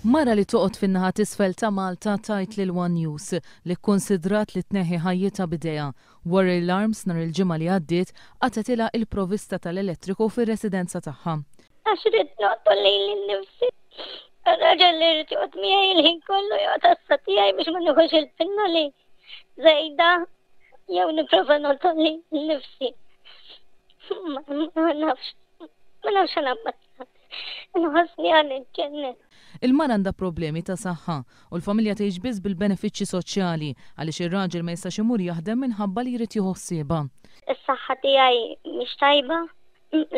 Mara li toqgħod fin-naħa t'isfel ta' Malta tajt lil One News li kkunsidrat li tneħħi ħajjitha b'idejha wara l-alarms nhar il-ġimgħa li għaddiet għatetilha il-provvista tal-elettriku fir-residenza tagħha. Għax rid noqgħod lejli nnifsi. Raġel li rid joqgħod miegħi l-ħin kollu joqgħod assa tiegħi biex ma nieħux il-pinna li żejda jew nipprova noqgħod lejli nnifsi. Ma nafx nabbatt. Nħossni għal il-ġennet. Il-mara għandha problemi ta' saħħa u l-familja tgħix biss bil-benefiċċji soċjali għaliex ir-raġel ma jistax imur jaħdem minħabba li jrid jieħu ħsiebha. Is-saħħa tiegħi mhix tajba,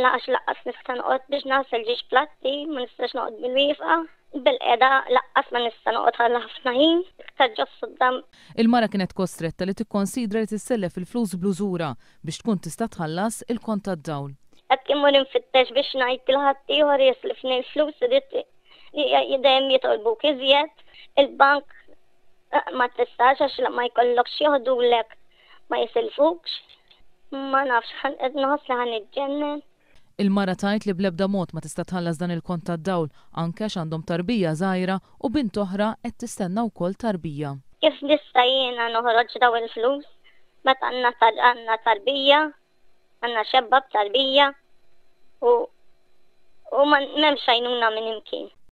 laqqas nista' noqgħod biex nasel ġiex platti, ma nistax noqgħod bil-wieqfa, bil-qiegħda laqqas ma nista' noqgħod ħalla ħafna ħin, iktar ġost quddam. Il-mara kienet kostretta li tikkonsidra li tissellef il-flus blużura biex tkun tista' tħallas il-kont tad-dawl. Qed imur infittex biex ngħid il ħadd ieħor jislifni l-flus irid jidejjem jitolbuk iżjed, il-bank ma tistax għax ma jkollokx jieħdulek ma jisilfukx. Ma nafx qed nħoss li ħaniġġennen. Il-mara tajt li bl-ebda mod ma tista' tħallas dan il-kont tad-dawl anke għax għandhom tarbija żgħira u bint oħra qed tistenna wkoll tarbija. Kif nista' jiena noħroġ daw il-flus meta għandna tarbija, għandna xebba b'tarbija u m'hemmx għajnuna minn imkien.